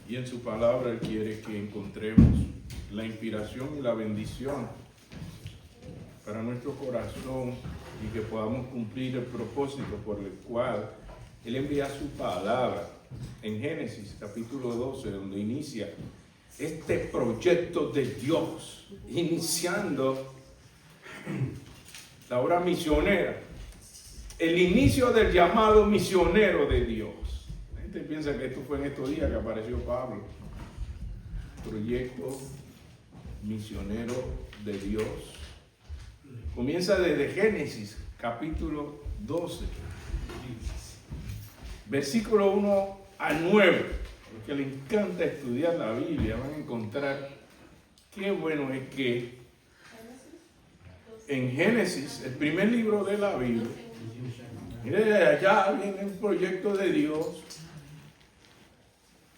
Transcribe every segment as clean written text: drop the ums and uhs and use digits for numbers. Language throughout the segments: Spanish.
Y en su palabra Él quiere que encontremos la inspiración y la bendición para nuestro corazón y que podamos cumplir el propósito por el cual Él envía su palabra en Génesis capítulo 12, donde inicia este proyecto de Dios, iniciando la obra misionera, el inicio del llamado misionero de Dios. La gente piensa que esto fue en estos días que apareció Pablo. Proyecto misionero de Dios. Comienza desde Génesis capítulo 12, versículo 1 al 9. Los que les encanta estudiar la Biblia van a encontrar qué bueno es que en Génesis, el primer libro de la Biblia, mire, allá viene el proyecto de Dios.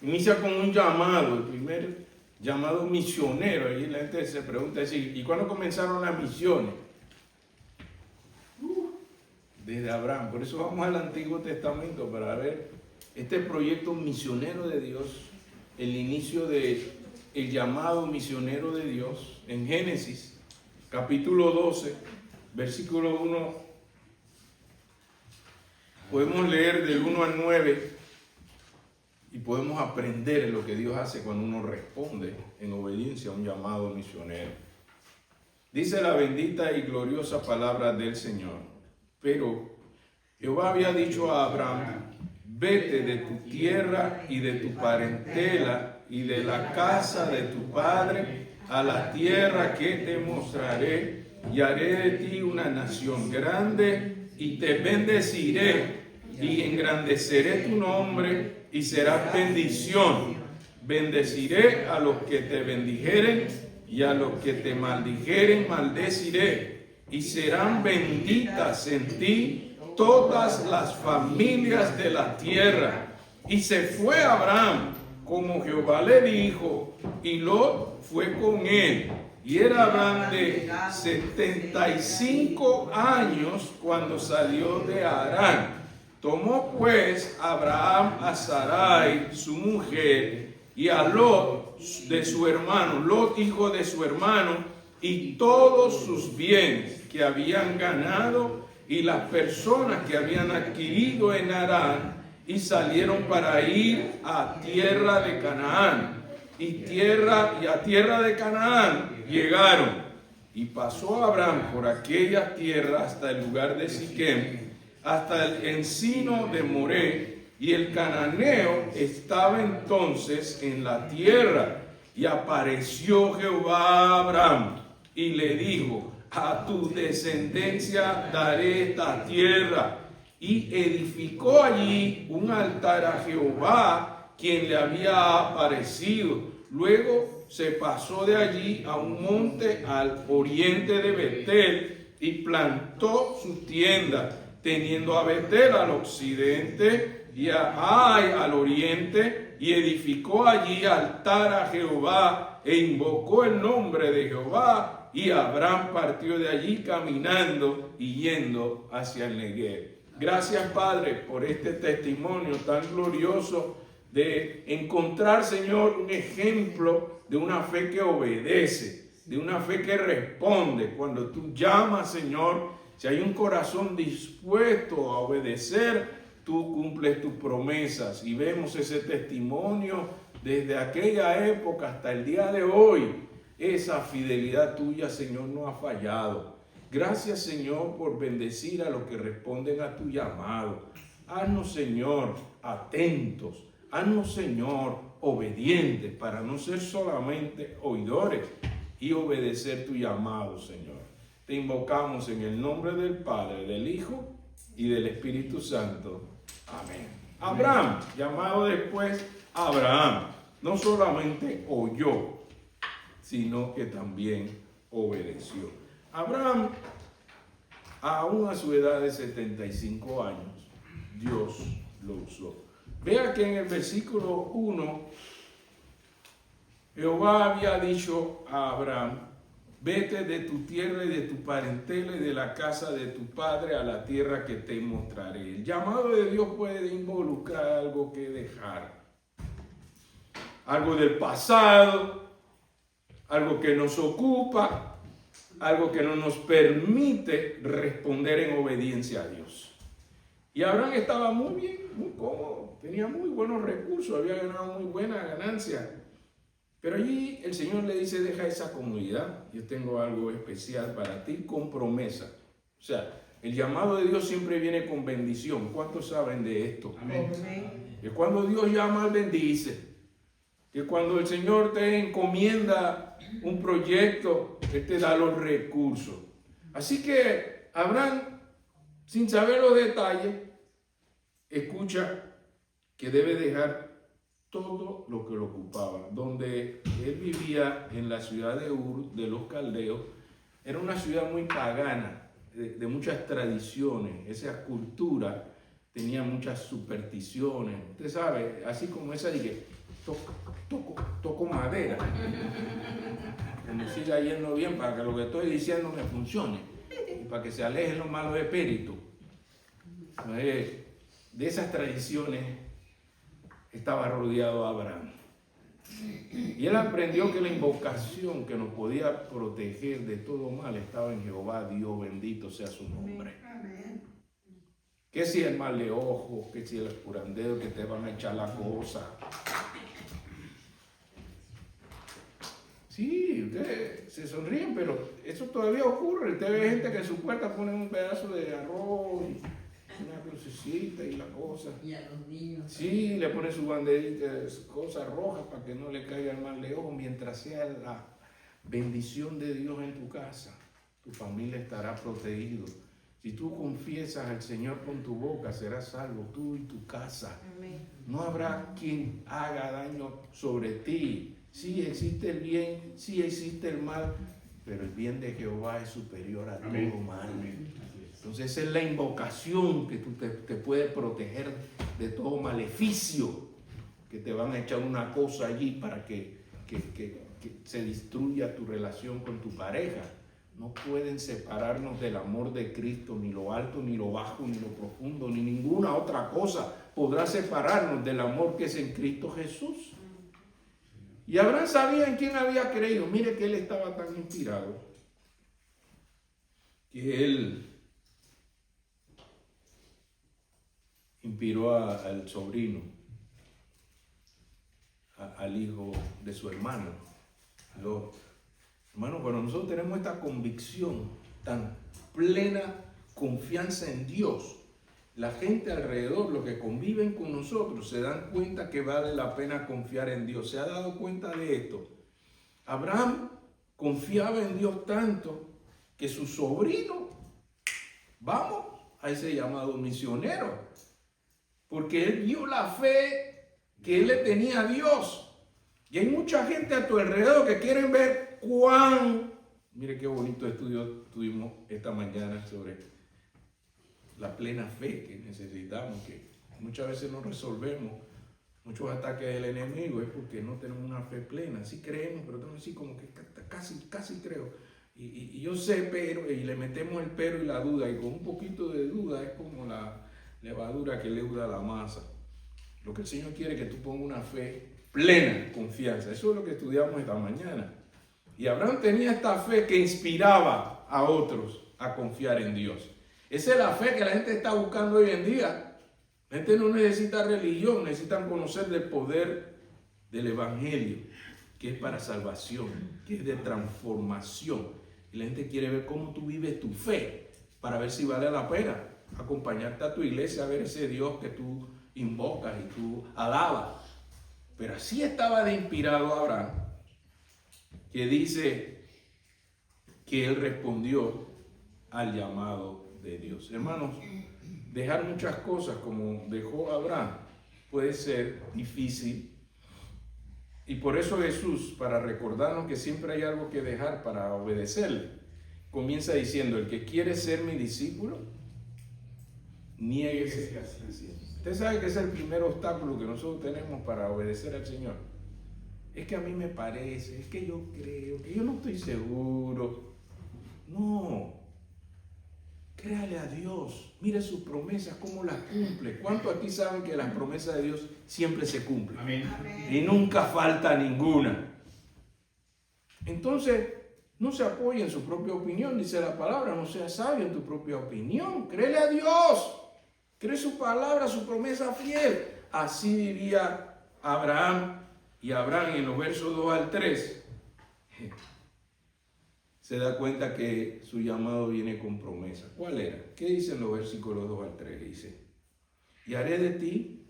Inicia con un llamado, el primer llamado misionero. Y la gente se pregunta, ¿y cuándo comenzaron las misiones? Desde Abraham. Por eso vamos al Antiguo Testamento para ver este proyecto misionero de Dios, el inicio del llamado misionero de Dios en Génesis capítulo 12, versículo 1. Podemos leer del 1 al 9 y podemos aprender lo que Dios hace cuando uno responde en obediencia a un llamado misionero. Dice la bendita y gloriosa palabra del Señor. Pero Jehová había dicho a Abraham: vete de tu tierra y de tu parentela y de la casa de tu padre a la tierra que te mostraré, y haré de ti una nación grande, y te bendeciré, y engrandeceré tu nombre, y serás bendición. Bendeciré a los que te bendijeren, y a los que te maldijeren maldeciré, y serán benditas en ti todas las familias de la tierra. Y se fue Abraham como Jehová le dijo, y Lot fue con él. Y era Abraham de 75 años cuando salió de Harán. Tomó pues Abraham a Sarai, su mujer, y a Lot, de su hermano, Lot, hijo de su hermano, y todos sus bienes que habían ganado y las personas que habían adquirido en Harán, y salieron para ir a tierra de Canaán. Y a tierra de Canaán llegaron. Y pasó Abraham por aquella tierra hasta el lugar de Siquem, hasta el encino de Moré, y el cananeo estaba entonces en la tierra. Y apareció Jehová a Abraham y le dijo: a tu descendencia daré esta tierra. Y edificó allí un altar a Jehová, quien le había aparecido. Luego se pasó de allí a un monte al oriente de Betel y plantó su tienda, teniendo a Betel al occidente y a Ai al oriente, y edificó allí altar a Jehová e invocó el nombre de Jehová. Y Abraham partió de allí caminando y yendo hacia el Negev. Gracias, Padre, por este testimonio tan glorioso de encontrar, Señor, un ejemplo de una fe que obedece, de una fe que responde. Cuando tú llamas, Señor, si hay un corazón dispuesto a obedecer, tú cumples tus promesas. Y vemos ese testimonio desde aquella época hasta el día de hoy. Esa fidelidad tuya, Señor, no ha fallado. Gracias, Señor, por bendecir a los que responden a tu llamado. Haznos, Señor, atentos. Haznos, Señor, obedientes para no ser solamente oidores y obedecer tu llamado, Señor. Te invocamos en el nombre del Padre, del Hijo y del Espíritu Santo. Amén. Abraham, llamado después Abraham, no solamente oyó, sino que también obedeció. Abraham, aún a su edad de 75 años, Dios lo usó. Vea que en el versículo 1, Jehová había dicho a Abraham: vete de tu tierra y de tu parentela y de la casa de tu padre a la tierra que te mostraré. El llamado de Dios puede involucrar algo que dejar. algo del pasado, algo que nos ocupa, algo que no nos permite responder en obediencia a Dios. Y Abraham estaba muy bien, muy cómodo, tenía muy buenos recursos, había ganado muy buena ganancia. Pero allí el Señor le dice, deja esa comodidad, yo tengo algo especial para ti con promesa. O sea, el llamado de Dios siempre viene con bendición. ¿Cuántos saben de esto? Amén. Que cuando Dios llama, Él bendice. Que cuando el Señor te encomienda un proyecto, Él te da los recursos. Así que Abraham, sin saber los detalles, escucha que debe dejar todo lo que lo ocupaba. Donde él vivía, en la ciudad de Ur, de los caldeos, era una ciudad muy pagana, de muchas tradiciones. Esa cultura tenía muchas supersticiones. Usted sabe, así como esa de que toco madera. Que me siga yendo bien para que lo que estoy diciendo me funcione. Y para que se alejen los malos espíritus. De esas tradiciones estaba rodeado Abraham. Y él aprendió que la invocación que nos podía proteger de todo mal estaba en Jehová. Dios bendito sea su nombre. Que si el mal de ojos, que si el curandero, que te van a echar la cosa. Sí, ustedes se sonríen, pero eso todavía ocurre. Usted ve gente que en su puerta pone un pedazo de arroz y una crucecita y la cosa. Y a los niños. Sí, le pone su banderita, cosas rojas para que no le caiga el mal de ojo. Mientras sea la bendición de Dios en tu casa, tu familia estará protegido. Si tú confiesas al Señor con tu boca, serás salvo tú y tu casa. Amén. No habrá quien haga daño sobre ti. Sí existe el bien, sí existe el mal, pero el bien de Jehová es superior a todo mal. Entonces esa es la invocación que tú te puede proteger de todo maleficio, que te van a echar una cosa allí para que se destruya tu relación con tu pareja. No pueden separarnos del amor de Cristo, ni lo alto, ni lo bajo, ni lo profundo, ni ninguna otra cosa podrá separarnos del amor que es en Cristo Jesús. Y Abraham sabía en quién había creído. Mire que él estaba tan inspirado que él inspiró al sobrino, al hijo de su hermano. Hermano, pero nosotros tenemos esta convicción, tan plena confianza en Dios. La gente alrededor, los que conviven con nosotros, se dan cuenta que vale la pena confiar en Dios. ¿Se ha dado cuenta de esto? Abraham confiaba en Dios tanto que su sobrino, vamos a ese llamado misionero, porque él vio la fe que él le tenía a Dios. Y hay mucha gente a tu alrededor que quieren ver mire qué bonito estudio tuvimos esta mañana sobre la plena fe que necesitamos, que muchas veces no resolvemos muchos ataques del enemigo, es porque no tenemos una fe plena. Sí creemos, pero tenemos así como que casi creo. Y yo sé, pero, y le metemos el pero y la duda, y con un poquito de duda es como la levadura que leuda la masa. Lo que el Señor quiere es que tú pongas una fe plena, confianza. Eso es lo que estudiamos esta mañana. Y Abraham tenía esta fe que inspiraba a otros a confiar en Dios. Esa es la fe que la gente está buscando hoy en día. La gente no necesita religión, necesitan conocer del poder del Evangelio, que es para salvación, que es de transformación. Y la gente quiere ver cómo tú vives tu fe, para ver si vale la pena acompañarte a tu iglesia a ver ese Dios que tú invocas y tú alabas. Pero así estaba de inspirado Abraham, que dice que él respondió al llamado de Dios. Hermanos, dejar muchas cosas como dejó Abraham puede ser difícil. Y por eso Jesús, para recordarnos que siempre hay algo que dejar para obedecerle, comienza diciendo: el que quiere ser mi discípulo, niéguese a sí mismo. Usted sabe que es el primer obstáculo que nosotros tenemos para obedecer al Señor. Es que a mí me parece, es que yo creo, que yo no estoy seguro. No. créale a Dios. Mire sus promesas, cómo las cumple. ¿Cuántos aquí saben que las promesas de Dios siempre se cumplen? Amén. Y nunca falta ninguna. Entonces, no se apoye en su propia opinión, dice la palabra, no seas sabio en tu propia opinión. Créele a Dios. Cree su palabra, su promesa fiel. Así diría Abraham. Y Abraham en los versos 2 al 3 se da cuenta que su llamado viene con promesa. ¿Cuál era? ¿Qué dicen los versículos 2 al 3? Dice, y haré de ti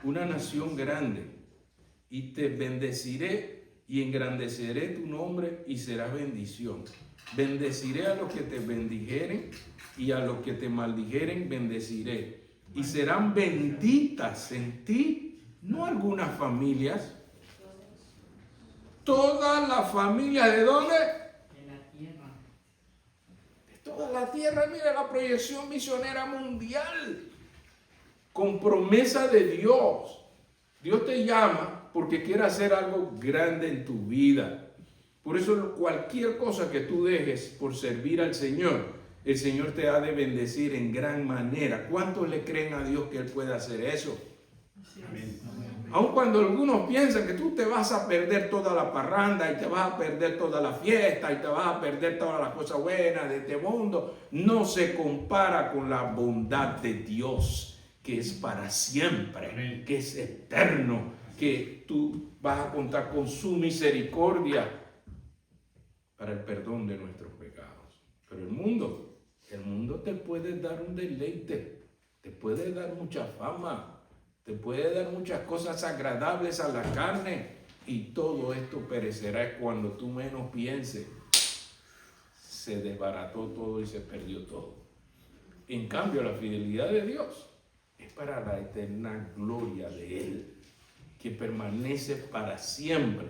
una nación grande y te bendeciré y engrandeceré tu nombre y serás bendición. Bendeciré a los que te bendijeren y a los que te maldijeren bendeciré. Y serán benditas en ti, no algunas familias, todas las familias. ¿De dónde? De la tierra. De toda la tierra. Mira la proyección misionera mundial. Con promesa de Dios. Dios te llama porque quiere hacer algo grande en tu vida. Por eso cualquier cosa que tú dejes por servir al Señor, el Señor te ha de bendecir en gran manera. ¿Cuántos le creen a Dios que Él puede hacer eso? Amén. Aun cuando algunos piensan que tú te vas a perder toda la parranda y te vas a perder toda la fiesta y te vas a perder todas las cosas buenas de este mundo, no se compara con la bondad de Dios, que es para siempre, Amén. que es eterno, que tú vas a contar con su misericordia para el perdón de nuestros pecados. Pero el mundo te puede dar un deleite, te puede dar mucha fama, te puede dar muchas cosas agradables a la carne, y todo esto perecerá cuando tú menos pienses. Se desbarató todo y se perdió todo. En cambio, la fidelidad de Dios es para la eterna gloria de Él, que permanece para siempre.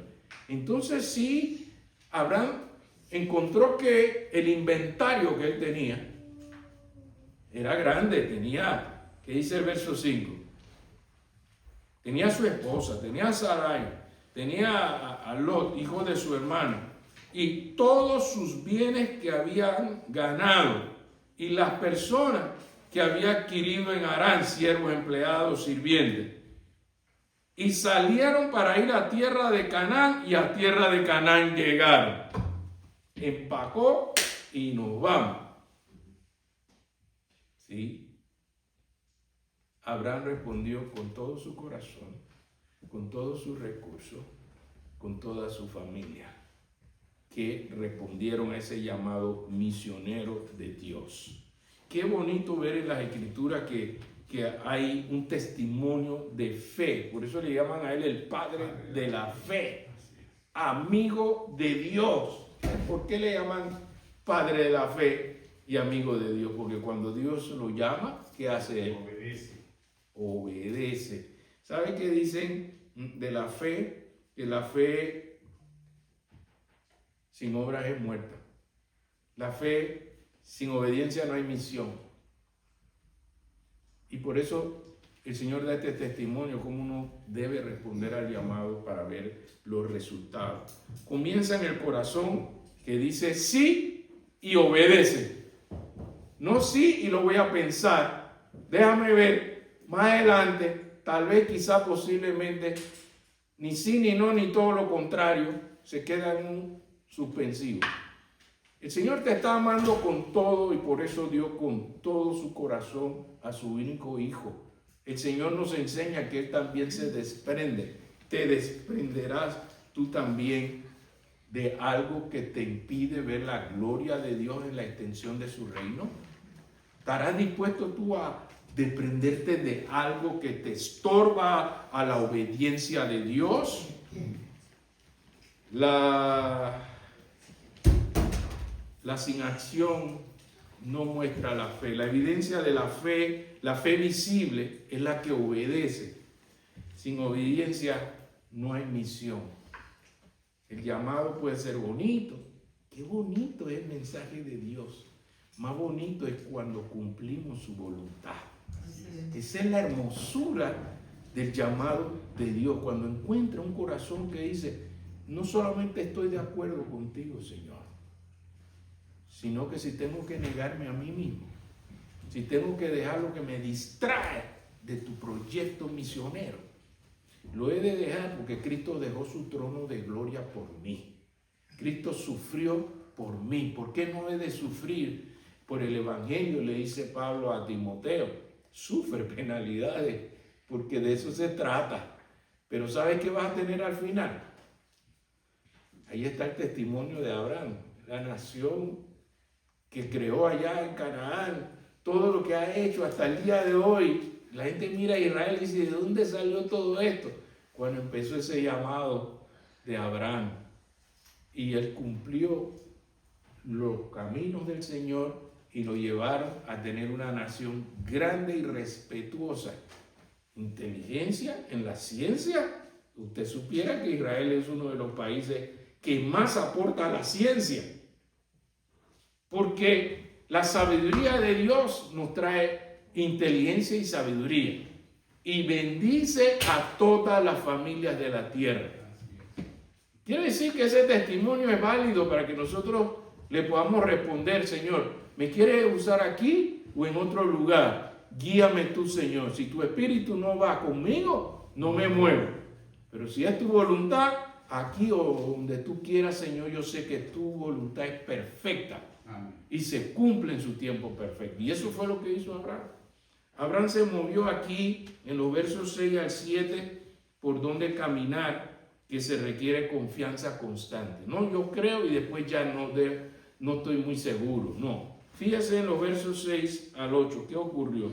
Entonces sí, Abraham encontró que el inventario que él tenía era grande. Tenía, ¿qué dice el verso 5? Tenía a su esposa, tenía a Sarai, tenía a Lot, hijo de su hermano, y todos sus bienes que habían ganado, y las personas que había adquirido en Harán, siervos, empleados, sirvientes. Y salieron para ir a tierra de Canaán, y a tierra de Canaán llegaron. Empacó y nos vamos. ¿Sí? Abraham respondió con todo su corazón, con todos sus recursos, con toda su familia, que respondieron a ese llamado misionero de Dios. Qué bonito ver en las Escrituras que hay un testimonio de fe. Por eso le llaman a él el padre de la fe, amigo de Dios. ¿Por qué le llaman padre de la fe y amigo de Dios? Porque cuando Dios lo llama, ¿qué hace él? Obedece. ¿Sabe qué dicen de la fe? Que la fe sin obras es muerta. La fe sin obediencia no hay misión. Y por eso el Señor da este testimonio, cómo uno debe responder al llamado para ver los resultados. Comienza en el corazón, que dice sí y obedece. No sí y lo voy a pensar. Déjame ver. Más adelante, tal vez, quizá, posiblemente, ni sí, ni no, ni todo lo contrario, se queda en un suspensivo. El Señor te está amando con todo, y por eso dio con todo su corazón a su único Hijo. El Señor nos enseña que Él también se desprende. Te desprenderás tú también de algo que te impide ver la gloria de Dios en la extensión de su reino. ¿Estarás dispuesto tú a desprenderte de algo que te estorba a la obediencia de Dios? La inacción no muestra la fe. La evidencia de la fe visible, es la que obedece. Sin obediencia no hay misión. El llamado puede ser bonito. Qué bonito es el mensaje de Dios. Más bonito es cuando cumplimos su voluntad. Esa es la hermosura del llamado de Dios, cuando encuentra un corazón que dice: no solamente estoy de acuerdo contigo, Señor, sino que si tengo que negarme a mí mismo, si tengo que dejar lo que me distrae de tu proyecto misionero, lo he de dejar porque Cristo dejó su trono de gloria por mí. Cristo sufrió por mí. ¿Por qué no he de sufrir por el Evangelio? Le dice Pablo a Timoteo. Sufre penalidades, porque de eso se trata. Pero ¿sabes qué vas a tener al final? Ahí está el testimonio de Abraham, la nación que creó allá en Canaán, todo lo que ha hecho hasta el día de hoy. La gente mira a Israel y dice, ¿de dónde salió todo esto? Cuando empezó ese llamado de Abraham. Y él cumplió los caminos del Señor y lo llevaron a tener una nación grande y respetuosa. Inteligencia en la ciencia. Usted supiera que Israel es uno de los países que más aporta a la ciencia. Porque la sabiduría de Dios nos trae inteligencia y sabiduría. Y bendice a todas las familias de la tierra. Quiere decir que ese testimonio es válido para que nosotros le podamos responder, Señor, ¿me quieres usar aquí o en otro lugar? Guíame tú, Señor. Si tu espíritu no va conmigo, no me muevo. Pero si es tu voluntad, aquí o donde tú quieras, Señor, yo sé que tu voluntad es perfecta. Amén. Y se cumple en su tiempo perfecto. Y eso fue lo que hizo Abraham. Abraham se movió aquí en los versos 6 al 7 por donde caminar, que se requiere confianza constante. No, yo creo y después ya no estoy muy seguro. No. Fíjese en los versos 6 al 8. ¿Qué ocurrió?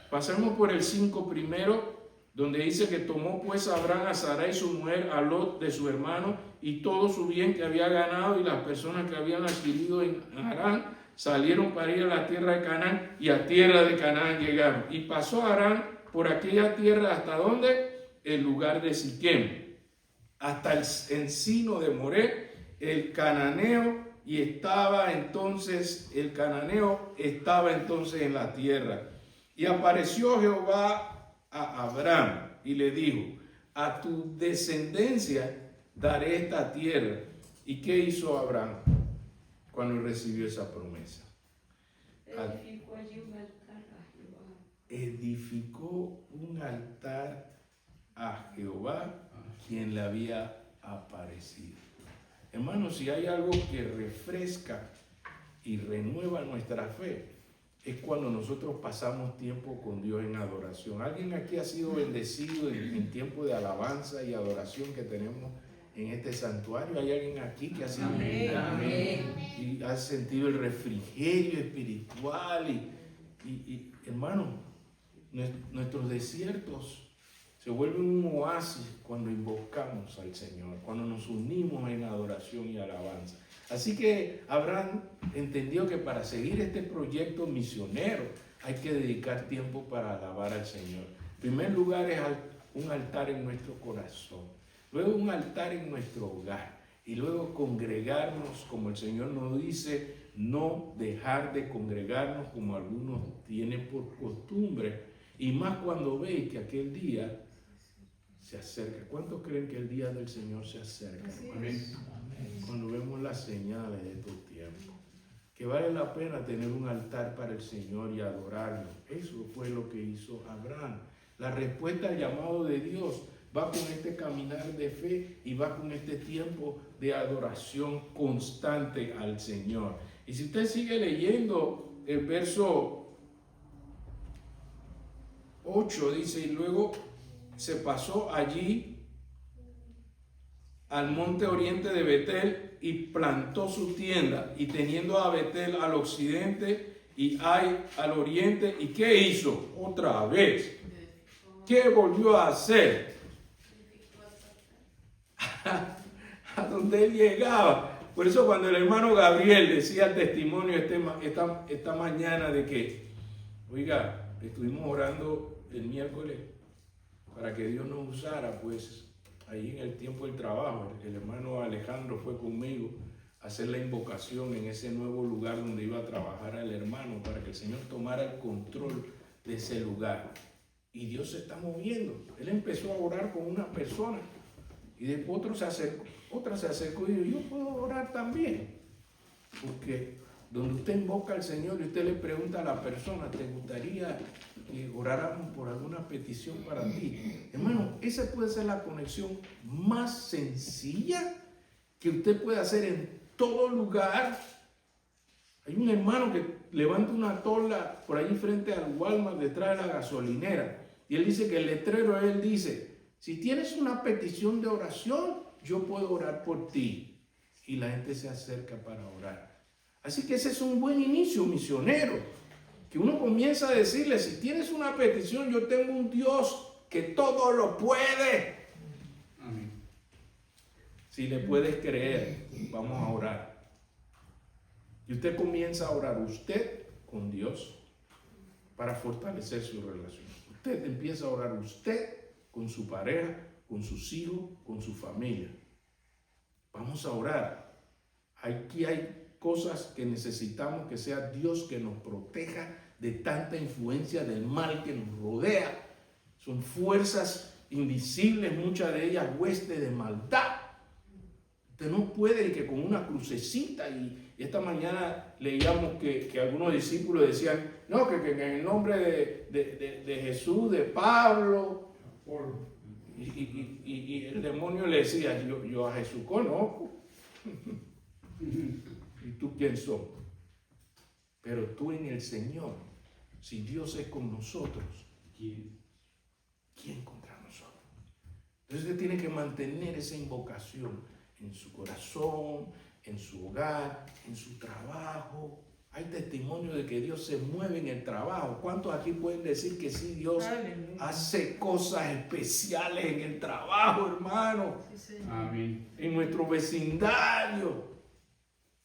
Pasamos por el 5 primero, donde dice que tomó pues Abraham a Sarai su mujer, a Lot de su hermano, y todo su bien que había ganado, y las personas que habían adquirido en Harán, salieron para ir a la tierra de Canaán, y a tierra de Canaán llegaron. Y pasó Harán por aquella tierra, ¿hasta dónde? El lugar de Siquem, hasta el encino de Moré, el cananeo, y el cananeo estaba entonces en la tierra. Y apareció Jehová a Abraham y le dijo, a tu descendencia daré esta tierra. ¿Y qué hizo Abraham cuando recibió esa promesa? Edificó allí un altar a Jehová. Edificó un altar a Jehová, quien le había aparecido. Hermanos, si hay algo que refresca y renueva nuestra fe, es cuando nosotros pasamos tiempo con Dios en adoración. ¿Alguien aquí ha sido bendecido en tiempo de alabanza y adoración que tenemos en este santuario? ¿Hay alguien aquí que ha sido y ha sentido el refrigerio espiritual? Y hermano, nuestros desiertos se vuelven un oasis cuando invocamos al Señor, cuando nos unimos en adoración y alabanza. Así que Abraham entendió que para seguir este proyecto misionero hay que dedicar tiempo para alabar al Señor. En primer lugar es un altar en nuestro corazón, luego un altar en nuestro hogar y luego congregarnos como el Señor nos dice, no dejar de congregarnos como algunos tienen por costumbre, y más cuando veis que aquel día se acerca. ¿Cuántos creen que el día del Señor se acerca? Amén. Cuando vemos las señales de estos tiempos, que vale la pena tener un altar para el Señor y adorarlo. Eso fue lo que hizo Abraham. La respuesta al llamado de Dios va con este caminar de fe y va con este tiempo de adoración constante al Señor. Y si usted sigue leyendo el verso 8, dice, y luego se pasó allí al monte oriente de Betel y plantó su tienda, y teniendo a Betel al occidente y Ai al oriente. ¿Y qué hizo? Otra vez. ¿Qué volvió a hacer? A donde él llegaba. Por eso cuando el hermano Gabriel decía el testimonio esta mañana de que, oiga, estuvimos orando el miércoles para que Dios nos usara, pues ahí en el tiempo del trabajo, el hermano Alejandro fue conmigo a hacer la invocación en ese nuevo lugar donde iba a trabajar el hermano, para que el Señor tomara el control de ese lugar. Y Dios se está moviendo. Él empezó a orar con una persona y después otra se acercó y dijo, yo puedo orar también, porque donde usted invoca al Señor y usted le pregunta a la persona, ¿te gustaría que oráramos por alguna petición para ti? Hermano, esa puede ser la conexión más sencilla que usted puede hacer en todo lugar. Hay un hermano que levanta una tola por ahí frente al Walmart detrás de la gasolinera y él dice que el letrero, él dice, si tienes una petición de oración, yo puedo orar por ti. Y la gente se acerca para orar. Así que ese es un buen inicio misionero, que uno comienza a decirle, si tienes una petición, yo tengo un Dios que todo lo puede. Amén. Si le puedes creer, vamos a orar. Y usted comienza a orar usted con Dios para fortalecer su relación. Usted empieza a orar usted con su pareja, con sus hijos, con su familia. Vamos a orar. Aquí hay cosas que necesitamos que sea Dios que nos proteja de tanta influencia del mal que nos rodea. Son fuerzas invisibles, muchas de ellas huestes de maldad. Usted no puede ir que con una crucecita, y esta mañana leíamos que algunos discípulos decían, no, que en el nombre de Jesús, de Pablo, y el demonio le decía, yo a Jesús conozco. ¿Y tú quién sos? Pero tú en el Señor, si Dios es con nosotros, ¿quién contra nosotros? Entonces usted tiene que mantener esa invocación en su corazón, en su hogar, en su trabajo. Hay testimonio de que Dios se mueve en el trabajo. ¿Cuántos aquí pueden decir que sí, Dios hace cosas especiales en el trabajo, hermano? Amén. En nuestro vecindario.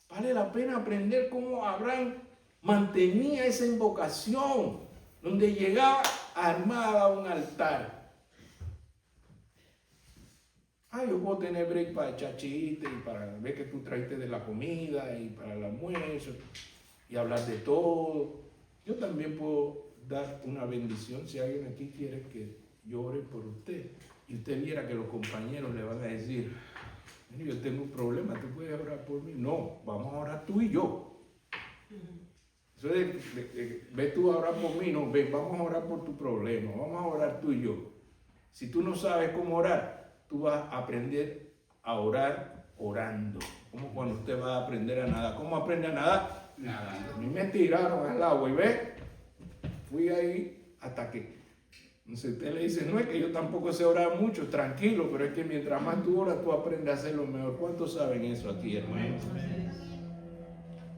Vale la pena aprender cómo Abraham mantenía esa invocación, donde llegaba armada a un altar. Yo puedo tener break para echar chistes y para ver que tú traiste de la comida y para el almuerzo y hablar de todo. Yo también puedo dar una bendición si alguien aquí quiere que yo ore por usted. Y usted viera que los compañeros le van a decir, yo tengo un problema, ¿tú puedes orar por mí? No, vamos a orar tú y yo. Entonces, ve tú a orar por mí, no, ven, vamos a orar por tu problema, vamos a orar tú y yo. Si tú no sabes cómo orar, tú vas a aprender a orar orando. Como cuando usted va a aprender a nadar. ¿Cómo aprende a nadar? Nada. A mí me tiraron al agua y ve, fui ahí hasta que, no sé, usted le dice, no es que yo tampoco sé orar mucho, tranquilo, pero es que mientras más tú oras, tú aprendes a hacerlo mejor. ¿Cuántos saben eso aquí, hermanos?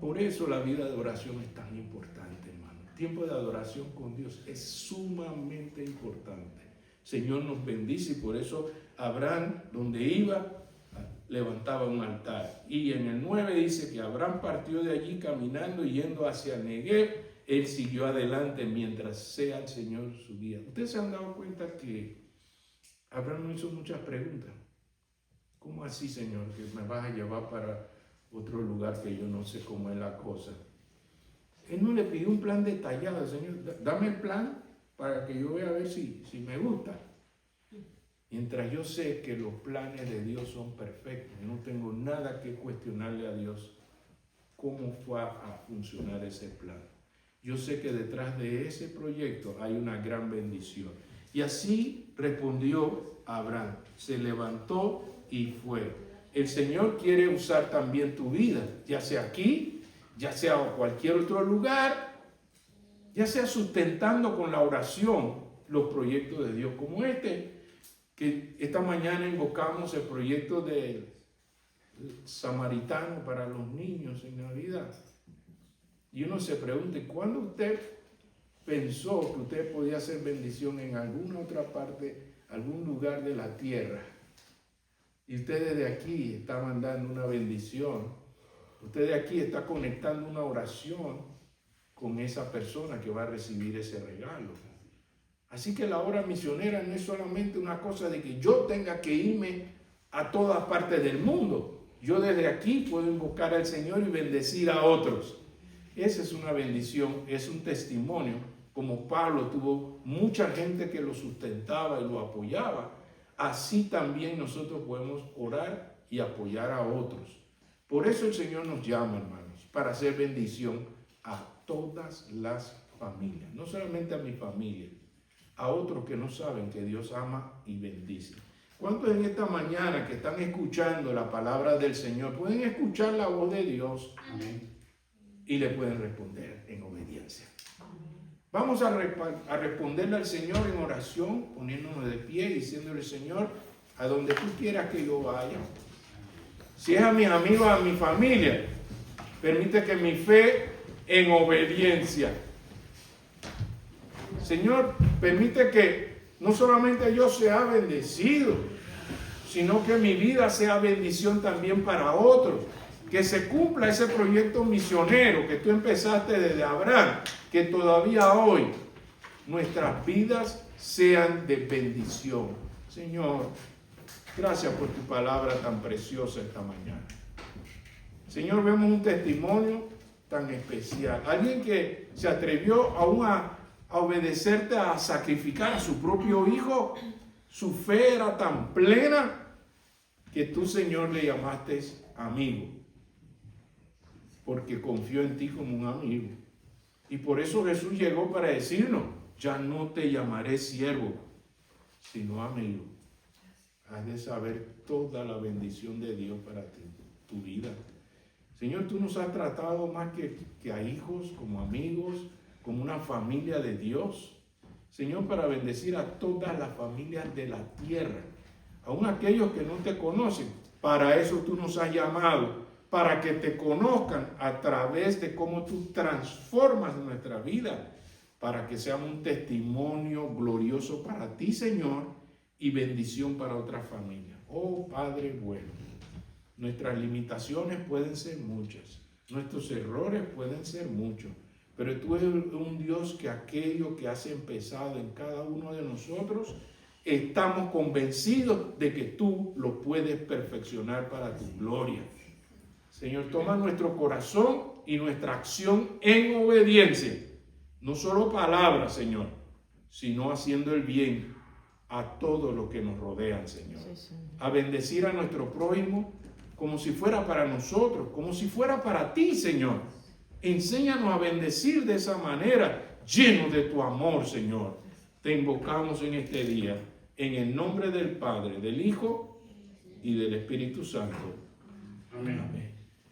Por eso la vida de oración es tan importante, hermano. El tiempo de adoración con Dios es sumamente importante. Señor nos bendice y por eso Abraham, donde iba, levantaba un altar. Y en el 9 dice que Abraham partió de allí caminando y yendo hacia el Negev. Él siguió adelante mientras sea el Señor su guía. Ustedes se han dado cuenta que Abraham no hizo muchas preguntas. ¿Cómo así, Señor, que me vas a llevar para otro lugar que yo no sé cómo es la cosa? Él no le pidió un plan detallado. Señor, dame el plan para que yo vea a ver si me gusta. Mientras yo sé que los planes de Dios son perfectos, no tengo nada que cuestionarle a Dios cómo fue a funcionar ese plan. Yo sé que detrás de ese proyecto hay una gran bendición. Y así respondió Abraham. Se levantó y fue. El Señor quiere usar también tu vida, ya sea aquí, ya sea en cualquier otro lugar, ya sea sustentando con la oración los proyectos de Dios como este, que esta mañana invocamos el proyecto del samaritano para los niños en Navidad. Y uno se pregunta, ¿cuándo usted pensó que usted podía hacer bendición en alguna otra parte, algún lugar de la tierra? Y usted desde aquí está mandando una bendición. Usted de aquí está conectando una oración con esa persona que va a recibir ese regalo. Así que la obra misionera no es solamente una cosa de que yo tenga que irme a todas partes del mundo. Yo desde aquí puedo invocar al Señor y bendecir a otros. Esa es una bendición, es un testimonio. Como Pablo tuvo mucha gente que lo sustentaba y lo apoyaba, así también nosotros podemos orar y apoyar a otros. Por eso el Señor nos llama, hermanos, para hacer bendición a todas las familias, no solamente a mi familia, a otros que no saben que Dios ama y bendice. ¿Cuántos en esta mañana que están escuchando la palabra del Señor pueden escuchar la voz de Dios y le pueden responder en obediencia? Vamos a responderle al Señor en oración, poniéndonos de pie, diciéndole: Señor, a donde tú quieras que yo vaya, si es a mis amigos, a mi familia, permite que mi fe en obediencia, Señor, permite que no solamente yo sea bendecido, sino que mi vida sea bendición también para otros. Que se cumpla ese proyecto misionero que tú empezaste desde Abraham, que todavía hoy nuestras vidas sean de bendición. Señor, gracias por tu palabra tan preciosa esta mañana. Señor, vemos un testimonio tan especial. Alguien que se atrevió aún a obedecerte, a sacrificar a su propio hijo. Su fe era tan plena que tú, Señor, le llamaste amigo, porque confió en ti como un amigo. Y por eso Jesús llegó para decirnos: ya no te llamaré siervo, sino amigo. Has de saber toda la bendición de Dios para ti, tu vida. Señor, tú nos has tratado más que a hijos, como amigos, como una familia de Dios. Señor, para bendecir a todas las familias de la tierra, aun aquellos que no te conocen. Para eso tú nos has llamado, para que te conozcan a través de cómo tú transformas nuestra vida, para que seamos un testimonio glorioso para ti, Señor, y bendición para otras familias. Oh Padre bueno, nuestras limitaciones pueden ser muchas, nuestros errores pueden ser muchos, pero tú eres un Dios que aquello que has empezado en cada uno de nosotros, estamos convencidos de que tú lo puedes perfeccionar para tu gloria. Señor, toma nuestro corazón y nuestra acción en obediencia. No solo palabras, Señor, sino haciendo el bien a todos los que nos rodean, Señor. A bendecir a nuestro prójimo como si fuera para nosotros, como si fuera para ti, Señor. Enséñanos a bendecir de esa manera, llenos de tu amor, Señor. Te invocamos en este día, en el nombre del Padre, del Hijo y del Espíritu Santo. Amén. Amén.